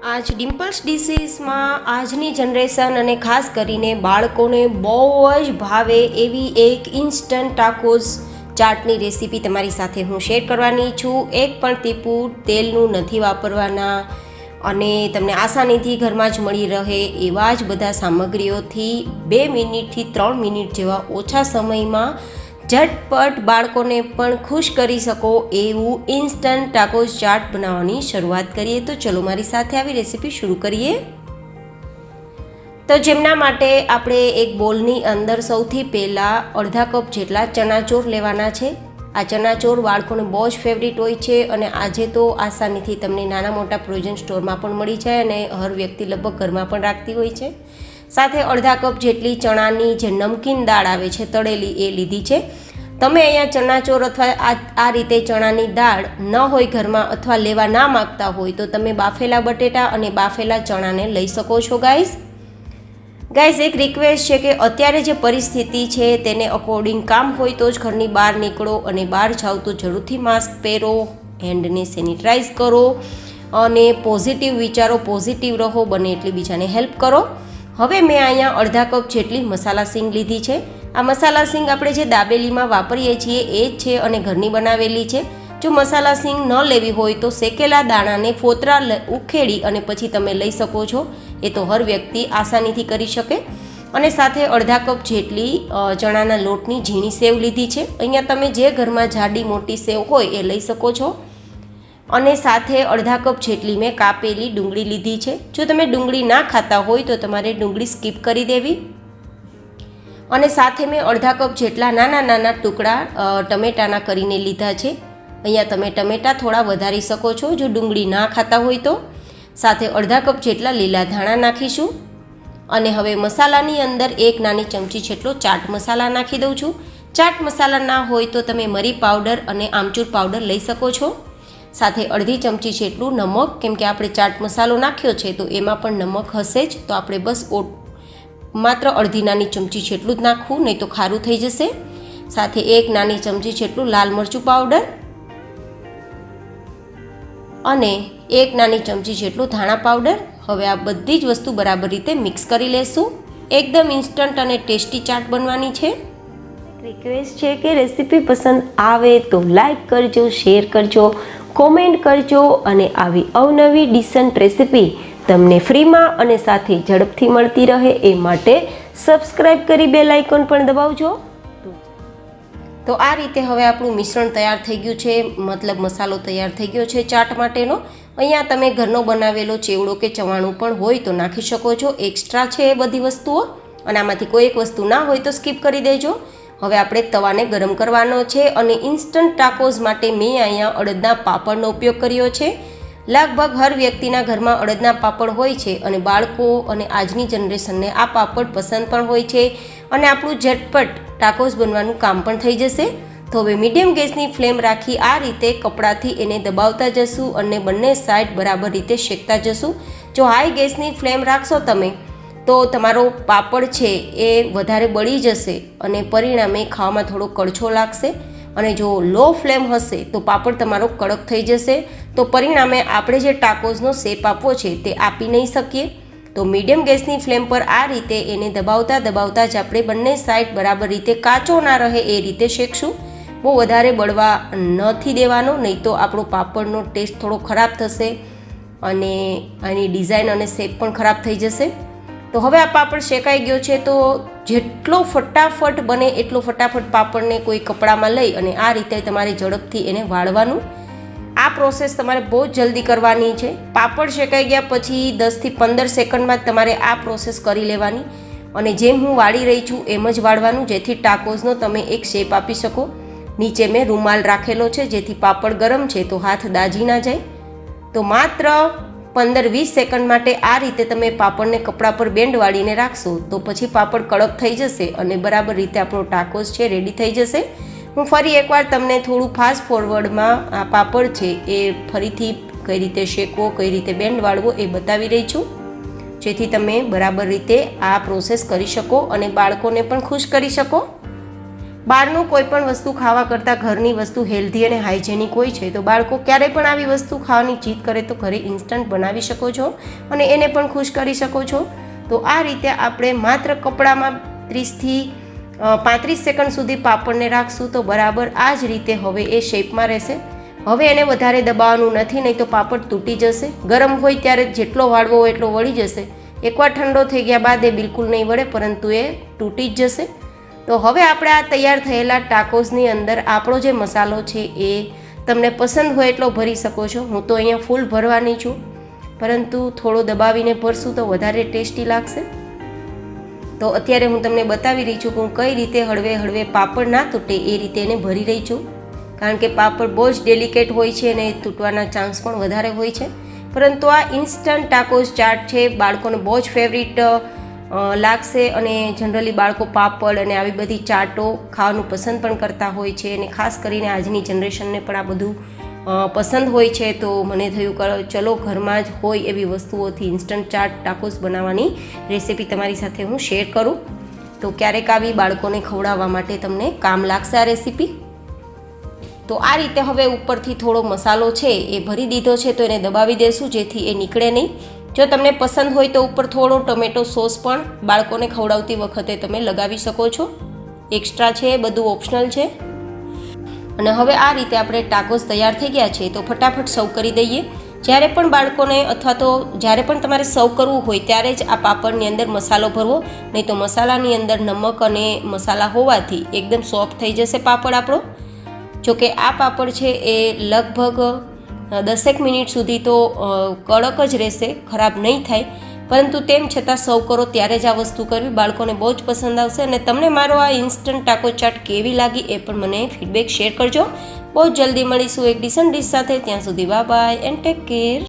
આજ ડિમ્પલ્સ ડિશીસમાં આજની જનરેશન અને ખાસ કરીને બાળકોને બહુ જ ભાવે એવી એક ઇન્સ્ટન્ટ ટાકોઝ ચાટની રેસીપી તમારી સાથે હું શેર કરવાની છું. એક પણ ટીપું તેલનું નથી વાપરવાના અને તમને આસાનીથી ઘરમાં જ મળી રહે એવા જ બધા સામગ્રીઓથી 2 મિનિટથી 3 મિનિટ જેવા ઓછા સમયમાં ઝટપટ બાળકોને પણ ખુશ કરી શકો એવું ઇન્સ્ટન્ટ ટાકોઝ ચાટ બનાવવાની શરૂઆત કરીએ. તો ચલો મારી સાથે આવી રેસીપી શરૂ કરીએ. તો જેમના માટે આપણે એક બોલની અંદર સૌથી પહેલાં અડધા કપ જેટલા ચણાચોર લેવાના છે. આ ચણાચોર બાળકોને બહુ જ ફેવરિટ હોય છે અને આજે તો આસાનીથી તમને નાના મોટા પ્રોવિઝન સ્ટોરમાં પણ મળી જાય અને હર વ્યક્તિ લગભગ ઘરમાં પણ રાખતી હોય છે. સાથે અડધા કપ જેટલી ચણાની જે નમકીન દાળ આવે છે તળેલી એ લીધી છે. તમે અહીંયા ચણાચોર અથવા આ રીતે ચણાની દાળ ન હોય ઘરમાં અથવા લેવા ના માગતા હોય તો તમે બાફેલા બટેટા અને બાફેલા ચણાને લઈ શકો છો. ગાઈઝ એક રિક્વેસ્ટ છે કે અત્યારે જે પરિસ્થિતિ છે તેને અકોર્ડિંગ કામ હોય તો જ ઘરની બહાર નીકળો અને બહાર જાઓ તો જરૂરથી માસ્ક પહેરો, હેન્ડને સેનિટાઈઝ કરો અને પોઝિટિવ વિચારો, પોઝિટિવ રહો, બને એટલી બીજાને હેલ્પ કરો. હવે મેં અહીંયા અડધા કપ જેટલી મસાલા સિંગ લીધી છે. આ મસાલા સિંગ આપણે જે દાબેલીમાં વાપરીએ છીએ એ જ છે અને ઘરની બનાવેલી છે. જો મસાલા સિંગ ન લેવી હોય તો શેકેલા દાણાને ફોતરા ઉખેડી અને પછી તમે લઈ શકો છો. એ તો હર વ્યક્તિ આસાનીથી કરી શકે. અને સાથે અડધા કપ જેટલી ચણાના લોટની ઝીણી સેવ લીધી છે. અહીંયા તમે જે ઘરમાં જાડી મોટી સેવ હોય એ લઈ શકો છો. અને સાથે અડધા કપ જેટલી મેં કાપેલી ડુંગળી લીધી છે. જો તમે ડુંગળી ના ખાતા હોય તો તમારે ડુંગળી સ્કીપ કરી દેવી. અને સાથે મેં અડધા કપ જેટલા નાના નાના ટુકડા ટમેટાના કરીને લીધા છે. અહીંયા તમે ટમેટા થોડા વધારી શકો છો જો ડુંગળી ના ખાતા હોય તો. સાથે અડધા કપ જેટલા લીલા ધાણા નાખીશું. અને હવે મસાલાની અંદર 1 નાની ચમચી જેટલો ચાટ મસાલા નાખી દઉં છું. ચાટ મસાલા ના હોય તો તમે મરી પાવડર અને આમચૂર પાવડર લઈ શકો છો. સાથે અડધી ચમચી જેટલું નમક, કેમ કે આપણે ચાટ મસાલો નાખ્યો છે તો એમાં પણ નમક હશે જ, તો આપણે બસ માત્ર અડધી નાની ચમચી જેટલું જ નાખવું, નહીં તો ખારું થઈ જશે. સાથે 1 નાની ચમચી જેટલું લાલ મરચું પાવડર અને 1 નાની ચમચી જેટલું ધાણા પાવડર. હવે આ બધી જ વસ્તુ બરાબર રીતે મિક્સ કરી લેશું. એકદમ ઇન્સ્ટન્ટ અને ટેસ્ટી ચાટ બનવાની છે. રિક્વેસ્ટ છે કે રેસીપી પસંદ આવે તો લાઈક કરજો, શેર કરજો, કોમેન્ટ કરજો અને આવી અવનવી ડિસન્ટ રેસીપી તમને ફ્રીમાં અને સાથે ઝડપથી મળતી રહે એ માટે સબસ્ક્રાઈબ કરી બેલ આઇકોન પણ દબાવજો. તો આ રીતે હવે આપણું મિશ્રણ તૈયાર થઈ ગયું છે, મતલબ મસાલો તૈયાર થઈ ગયો છે ચાટ માટેનો. અહીંયા તમે ઘરનો બનાવેલો ચેવડો કે ચવાણું પણ હોય તો નાખી શકો છો. એક્સ્ટ્રા છે એ બધી વસ્તુઓ અને આમાંથી કોઈ એક વસ્તુ ના હોય તો સ્કીપ કરી દેજો. હવે આપણે તવાને ગરમ કરવાનો છે અને ઇન્સ્ટન્ટ ટાકોઝ માટે મેં અહીંયા અડદના પાપડનો ઉપયોગ કર્યો છે. લગભગ હર વ્યક્તિના ઘરમાં અડદના પાપડ હોય છે અને બાળકો અને આજની જનરેશનને આ પાપડ પસંદ પણ હોય છે અને આપણું ઝટપટ ટાકોઝ બનવાનું કામ પણ થઈ જશે. તો હવે મીડિયમ ગેસની ફ્લેમ રાખી આ રીતે કપડાથી એને દબાવતા જશું અને બંને સાઈડ બરાબર રીતે શેકતા જશું. જો હાઈ ગેસની ફ્લેમ રાખશો તમે તો તમારો પાપડ છે એ વધારે બળી જશે અને પરિણામે ખાવામાં થોડો કડછો લાગશે. અને જો લો ફ્લેમ હશે તો પાપડ તમારો કડક થઈ જશે, તો પરિણામે આપણે જે ટાકોઝનો શેપ આપવો છે તે આપી નહીં શકીએ. તો મીડિયમ ગેસની ફ્લેમ પર આ રીતે એને દબાવતા દબાવતા જ આપણે બંને સાઈડ બરાબર રીતે કાચો ના રહે એ રીતે શેકશું. બહુ વધારે બળવા નથી દેવાનો, નહીં તો આપણો પાપડનો ટેસ્ટ થોડો ખરાબ થશે અને આની ડિઝાઇન અને શેપ પણ ખરાબ થઈ જશે. તો હવે આ પાપડ શેકાઈ ગયો છે તો જેટલો ફટાફટ બને એટલો ફટાફટ પાપડને કોઈ કપડામાં લઈ અને આ રીતે તમારે ઝડપથી એને વાળવાનું. આ પ્રોસેસ તમારે બહુ જ જલ્દી કરવાની છે. પાપડ શેકાઈ ગયા પછી 10થી 15 સેકન્ડમાં જ તમારે આ પ્રોસેસ કરી લેવાની અને જેમ હું વાળી રહી છું એમ જ વાળવાનું, જેથી ટાકોઝનો તમે એક શેપ આપી શકો. નીચે મેં રૂમાલ રાખેલો છે જેથી પાપડ ગરમ છે તો હાથ દાજી ના જાય. તો માત્ર 15-20 સેકન્ડ માટે આ રીતે તમે પાપડને કપડા પર બેન્ડ વાળીને રાખશો તો પછી પાપડ કડક થઈ જશે અને બરાબર રીતે આપણો ટાકોઝ છે રેડી થઈ જશે. હું ફરી એકવાર તમને થોડું ફાસ્ટ ફોરવર્ડમાં આ પાપડ છે એ ફરીથી કઈ રીતે શેકવો, કઈ રીતે બેન્ડ વાળવો એ બતાવી રહી છું, જેથી તમે બરાબર રીતે આ પ્રોસેસ કરી શકો અને બાળકોને પણ ખુશ કરી શકો. બહારનું કોઈ પણ વસ્તુ ખાવા કરતાં ઘરની વસ્તુ હેલ્ધી અને હાઇજેનિક હોય છે. તો બાળકો ક્યારેય પણ આવી વસ્તુ ખાવાની જીદ કરે તો ઘરે ઇન્સ્ટન્ટ બનાવી શકો છો અને એને પણ ખુશ કરી શકો છો. તો આ રીતે આપણે માત્ર કપડામાં 30થી 35 સેકન્ડ સુધી પાપડને રાખશું તો બરાબર આ જ રીતે હવે એ શેપમાં રહેશે. હવે એને વધારે દબાવવાનું નથી, નહીં તો પાપડ તૂટી જશે. ગરમ હોય ત્યારે જેટલો વાળવો હોય એટલો વળી જશે. એકવાર ઠંડો થઈ ગયા બાદ એ બિલકુલ નહીં વળે, પરંતુ એ તૂટી જ જશે. તો હવે આપણે આ તૈયાર થયેલા ટાકોસની અંદર આપણો જે મસાલો છે એ તમને પસંદ હોય એટલો ભરી શકો છો. હું તો અહીંયા ફૂલ ભરવાની છું, પરંતુ થોડો દબાવીને ભરશું તો વધારે ટેસ્ટી લાગશે. તો અત્યારે હું તમને બતાવી રહી છું કે હું કઈ રીતે હળવે હળવે પાપડ ના તૂટે એ રીતે એને ભરી રહી છું. કારણ કે પાપડ બહુ જ ડેલિકેટ હોય છે અને તૂટવાના ચાન્સ પણ વધારે હોય છે. પરંતુ આ ઇન્સ્ટન્ટ ટાકોસ ચાટ છે, બાળકોને બહુ જ ફેવરિટ લાગશે અને જનરલી બાળકો પાપડ અને આવી બધી ચાટો ખાવાનું પસંદ પણ કરતા હોય છે અને ખાસ કરીને આજની જનરેશનને પણ આ બધું પસંદ હોય છે. તો મને થયું ચલો ઘરમાં જ હોય એવી વસ્તુઓથી ઇન્સ્ટન્ટ ચાટ ટાકોસ બનાવવાની રેસિપી તમારી સાથે હું શેર કરું. તો ક્યારેક આવી બાળકોને ખવડાવવા માટે તમને કામ લાગશે આ રેસિપી. તો આ રીતે હવે ઉપરથી થોડો મસાલો છે એ ભરી દીધો છે, તો એને દબાવી દેશું જેથી એ નીકળે નહીં. જો તમને પસંદ હોય તો ઉપર થોડો ટોમેટો સોસ પણ બાળકોને ખવડાવતી વખતે તમે લગાવી શકો છો. એક્સ્ટ્રા છે, બધું ઓપ્શનલ છે. અને હવે આ રીતે આપણે ટાકોસ તૈયાર થઈ ગયા છે તો ફટાફટ સર્વ કરી દઈએ. જ્યારે પણ બાળકોને અથવા તો જ્યારે પણ તમારે સર્વ કરવું હોય ત્યારે જ આ પાપડની અંદર મસાલો ભરવો, નહીં તો મસાલાની અંદર નમક અને મસાલા હોવાથી એકદમ સોફ્ટ થઈ જશે પાપડ આપણો. જોકે આ પાપડ છે એ લગભગ 10 મિનિટ સુધી તો કડક જ રહેશે, ખરાબ નહીં થાય. પરંતુ તેમ છતાં સર્વ કરો ત્યારે જ આ વસ્તુ કરવી, બાળકોને બહુ જ પસંદ આવશે. અને તમને મારો આ ઇન્સ્ટન્ટ ટાકો ચાટ કેવી લાગી એ પણ મને ફીડબેક શેર કરજો. બહુ જલ્દી મળીશું એક ડિસન્ટ ડિશ સાથે. ત્યાં સુધી bye bye and take care.